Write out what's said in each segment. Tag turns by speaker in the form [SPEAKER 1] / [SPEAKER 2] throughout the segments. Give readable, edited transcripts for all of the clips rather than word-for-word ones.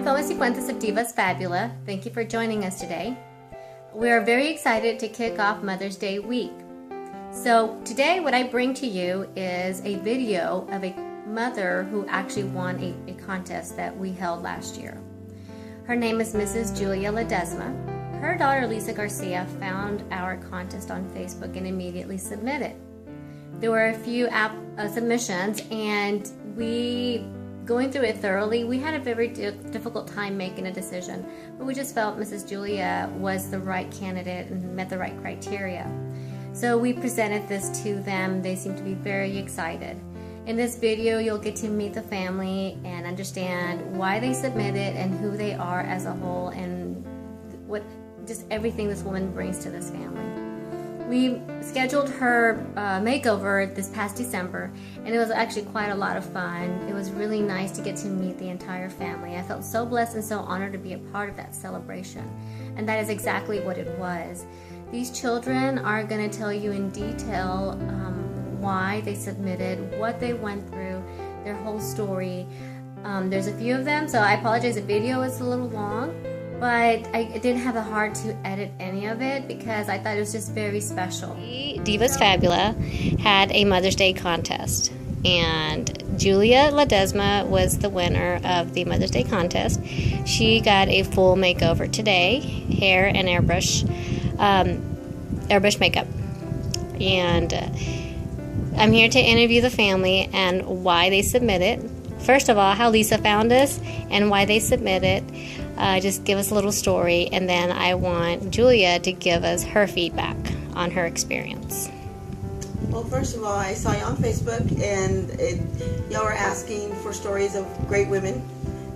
[SPEAKER 1] Como Si Cuentas of Divas Fabula. Thank you for joining us today. We are very excited to kick off Mother's Day week. So today what I bring to you is a video of a mother who actually won a contest that we held last year. Her name is Mrs. Julia Ledesma. Her daughter Lisa Garcia found our contest on Facebook and immediately submitted. There were a few submissions, and going through it thoroughly, we had a very difficult time making a decision, but we just felt Mrs. Julia was the right candidate and met the right criteria. So we presented this to them. They seemed to be very excited. In this video, you'll get to meet the family and understand why they submitted and who they are as a whole and just everything this woman brings to this family. We scheduled her makeover this past December, and it was actually quite a lot of fun. It was really nice to get to meet the entire family. I felt so blessed and so honored to be a part of that celebration, and that is exactly what it was. These children are going to tell you in detail why they submitted, what they went through, their whole story. There's a few of them, so I apologize, the video is a little long. But I didn't have the heart to edit any of it because I thought it was just very special. Divas Fabula had a Mother's Day contest, and Julia Ledesma was the winner of the Mother's Day contest. She got a full makeover today, hair and airbrush makeup. And I'm here to interview the family and why they submitted. First of all, how Lisa found us and why they submitted. Just give us a little story, and then I want Julia to give us her feedback on her experience.
[SPEAKER 2] Well, first of all, I saw you on Facebook, and y'all were asking for stories of great women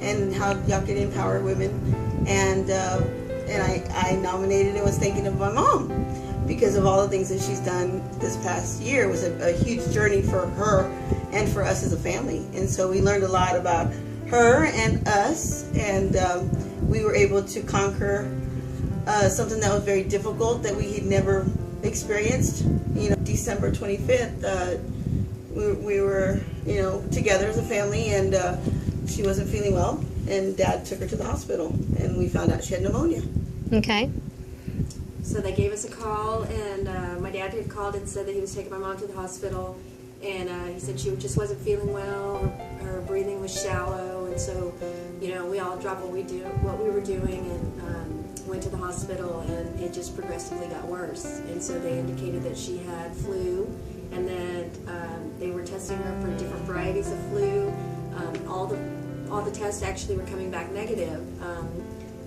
[SPEAKER 2] and how y'all could empower women, and I nominated and was thinking of my mom because of all the things that she's done this past year. It was a huge journey for her and for us as a family, and so we learned a lot about her and us, and we were able to conquer something that was very difficult that we had never experienced. You know, December 25th, we were, together as a family, and she wasn't feeling well, and Dad took her to the hospital, and we found out she had pneumonia.
[SPEAKER 1] Okay.
[SPEAKER 3] So they gave us a call, and my dad had called and said that he was taking my mom to the hospital, and he said she just wasn't feeling well, her breathing was shallow, and so, we all dropped what we were doing, and went to the hospital, and it just progressively got worse. And so they indicated that she had flu, and then they were testing her for different varieties of flu. All the tests actually were coming back negative.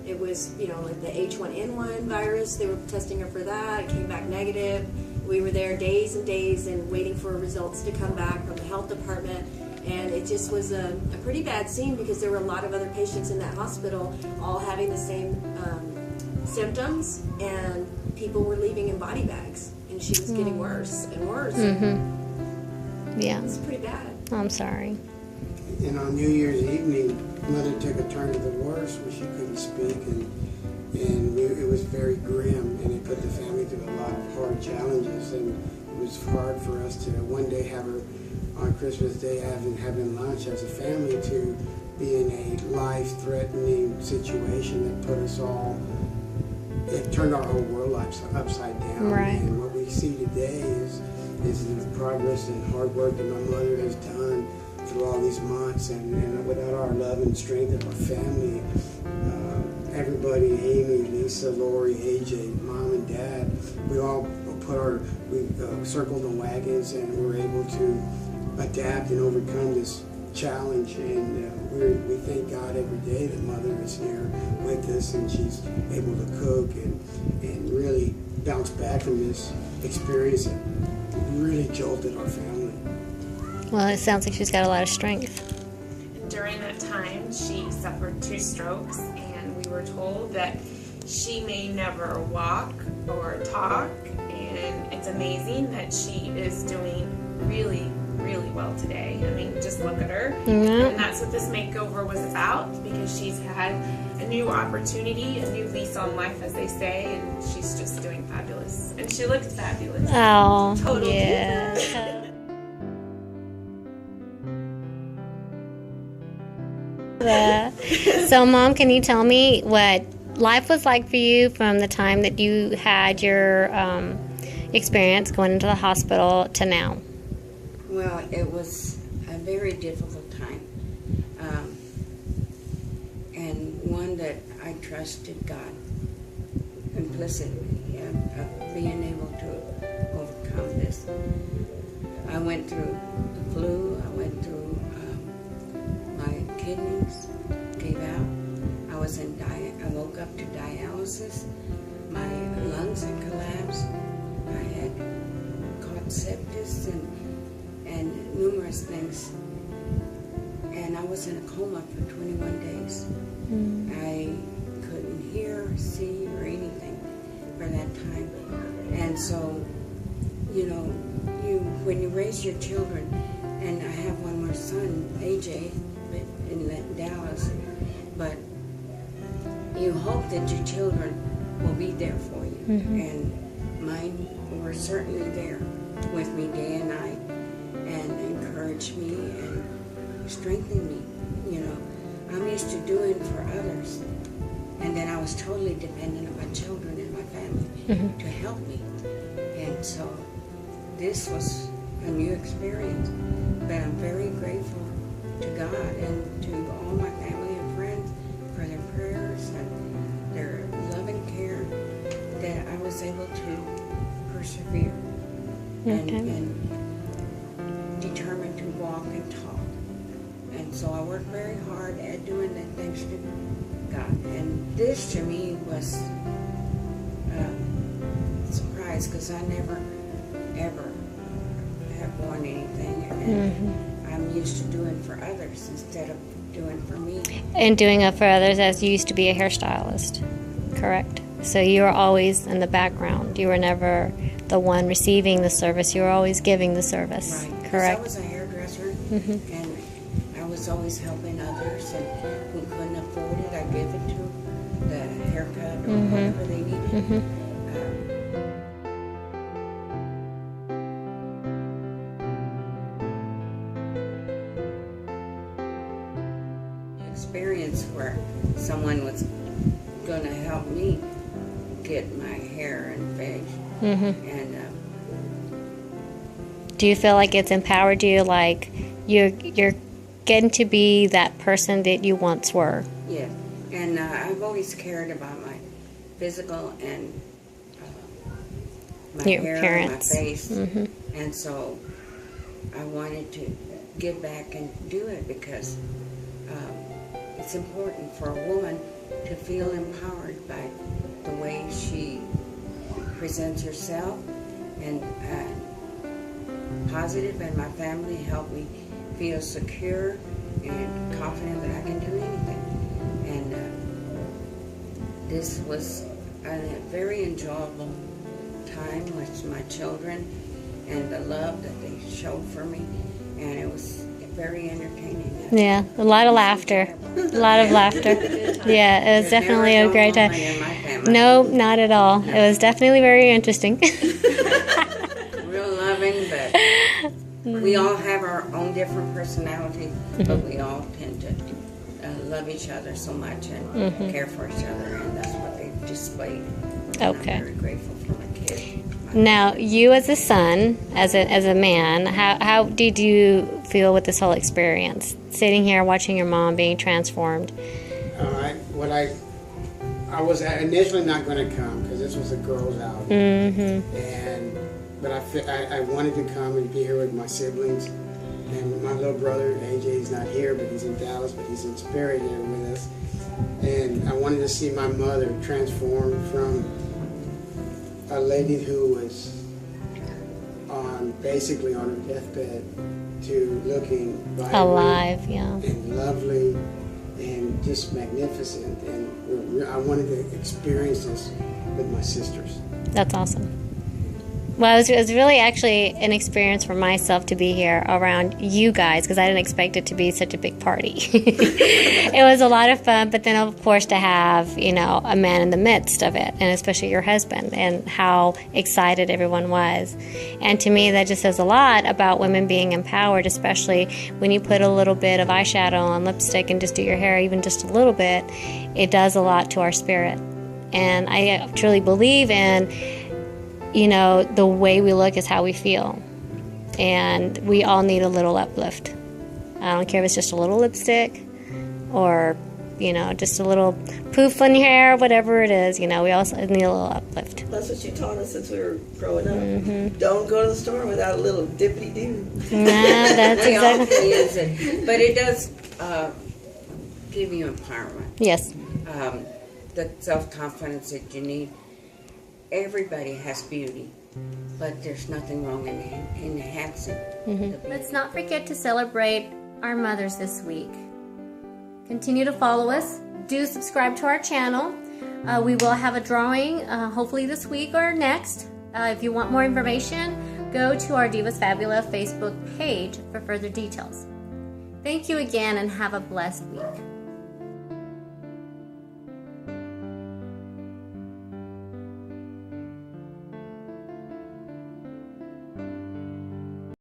[SPEAKER 3] It was, like the H1N1 virus, they were testing her for that, it came back negative. We were there days and days and waiting for results to come back from the health department, and it just was a pretty bad scene because there were a lot of other patients in that hospital all having the same symptoms, and people were leaving in body bags, and she was getting worse and worse.
[SPEAKER 1] Mm-hmm. Yeah.
[SPEAKER 3] It's pretty bad.
[SPEAKER 1] I'm sorry.
[SPEAKER 4] And on New Year's evening, Mother took a turn to the worse where she couldn't speak, and it was very grim, and it put the family through a lot of hard challenges, and it was hard for us to one day have her on Christmas Day having lunch as a family to be in a life-threatening situation that put us all, it turned our whole world upside down.
[SPEAKER 1] Right.
[SPEAKER 4] And what we see today is the progress and hard work that my mother has done through all these months, and without our love and strength of our family, everybody, Amy, Lisa, Lori, AJ, Mom and Dad, we all circled the wagons, and we were able to adapt and overcome this challenge, and we thank God every day that Mother is here with us, and she's able to cook and really bounce back from this experience that really jolted our family.
[SPEAKER 1] Well, it sounds like she's got a lot of strength.
[SPEAKER 5] During that time, she suffered 2 strokes, and we were told that she may never walk or talk, and it's amazing that she is doing really, really well today. I mean, just look at her.
[SPEAKER 1] Yeah.
[SPEAKER 5] And that's what this makeover was about, because she's had a new opportunity, a new lease on life, as they say, and she's just doing fabulous. And she looks fabulous.
[SPEAKER 1] Oh,
[SPEAKER 5] Total
[SPEAKER 1] yeah.
[SPEAKER 5] diva.
[SPEAKER 1] So, Mom, can you tell me what life was like for you from the time that you had your experience going into the hospital to now?
[SPEAKER 6] Well, it was a very difficult time, and one that I trusted God implicitly of being able to overcome this. I went through the flu. I went through my kidneys gave out. I was I woke up to dialysis. My lungs had collapsed. I had caught sepsis and numerous things. And I was in a coma for 21 days. I couldn't hear, see, or anything for that time. And so, you know, when you raise your children, and I have one more son, AJ, in Dallas, but you hope that your children will be there for you. And mine were certainly there with me day and night, and encouraged me and strengthened me. You know, I'm used to doing for others, and then I was totally dependent on my children and my family to help me. And so this was a new experience, but I'm very grateful to God and to all my family and friends for their prayers and their loving care, that I was able to persevere and determined to walk and talk. And so I worked very hard at doing that thanks to God. And this to me was a surprise, because I never ever have won anything, and I'm used to doing for others instead of doing for me.
[SPEAKER 1] And doing it for others, as you used to be a hairstylist, correct? So you were always in the background. You were never the one receiving the service. You were always giving the service,
[SPEAKER 6] right?
[SPEAKER 1] Correct?
[SPEAKER 6] I was a hairdresser, and I was always helping others, and who couldn't afford it, I gave it to the haircut or whatever they needed. Experience where someone was going to help me get my hair and face, and
[SPEAKER 1] Do you feel like it's empowered you, like you're getting to be that person that you once were?
[SPEAKER 6] yeah, and I've always cared about my physical and my
[SPEAKER 1] Your
[SPEAKER 6] hair
[SPEAKER 1] appearance.
[SPEAKER 6] and my face, and so I wanted to give back and do it, because it's important for a woman to feel empowered by the way she presents herself, and positive, and my family helped me feel secure and confident that I can do anything. And this was a very enjoyable time with my children, and the love that they showed for me, and it was very entertaining.
[SPEAKER 1] Yeah, a lot of laughter. A lot of laughter. Yeah, it was definitely a great time. No, not at all. It was definitely very interesting.
[SPEAKER 6] Real loving, but we all have our own different personalities, but we all tend to love each other so much and care for each other, and that's what they displayed. And
[SPEAKER 1] Okay.
[SPEAKER 6] I'm very grateful for my kids.
[SPEAKER 1] Now, you as a son, as a man, how did you feel with this whole experience? Sitting here watching your mom being transformed.
[SPEAKER 4] I was initially not going to come because this was a girls' out, but I wanted to come and be here with my siblings, and my little brother AJ's not here, but he's in Dallas, but he's in spirit here with us, and I wanted to see my mother transform from a lady who was basically on her deathbed to looking vibrant,
[SPEAKER 1] Alive, yeah.
[SPEAKER 4] and lovely and just magnificent, and I wanted to experience this with my sisters.
[SPEAKER 1] That's awesome. Well, it was really actually an experience for myself to be here around you guys, because I didn't expect it to be such a big party. It was a lot of fun, but then of course to have, you know, a man in the midst of it, and especially your husband, and how excited everyone was. And to me, that just says a lot about women being empowered, especially when you put a little bit of eyeshadow on, lipstick, and just do your hair even just a little bit. It does a lot to our spirit. And I truly believe in, you know, the way we look is how we feel. And we all need a little uplift. I don't care if it's just a little lipstick or, you know, just a little poof on your hair, whatever it is. You know, we also need a little uplift.
[SPEAKER 2] That's what you taught us since we were growing up. Don't go to the store without a little dippity-doo.
[SPEAKER 1] Yeah, that's
[SPEAKER 6] We all
[SPEAKER 1] exactly.
[SPEAKER 6] can use it. But it does give you empowerment.
[SPEAKER 1] Yes.
[SPEAKER 6] The self-confidence that you need. Everybody has beauty, but there's nothing wrong in enhancing the beauty.
[SPEAKER 1] Let's not forget to celebrate our mothers this week. Continue to follow us. Do subscribe to our channel. We will have a drawing hopefully this week or next. If you want more information, go to our Divas Fabula Facebook page for further details. Thank you again and have a blessed week.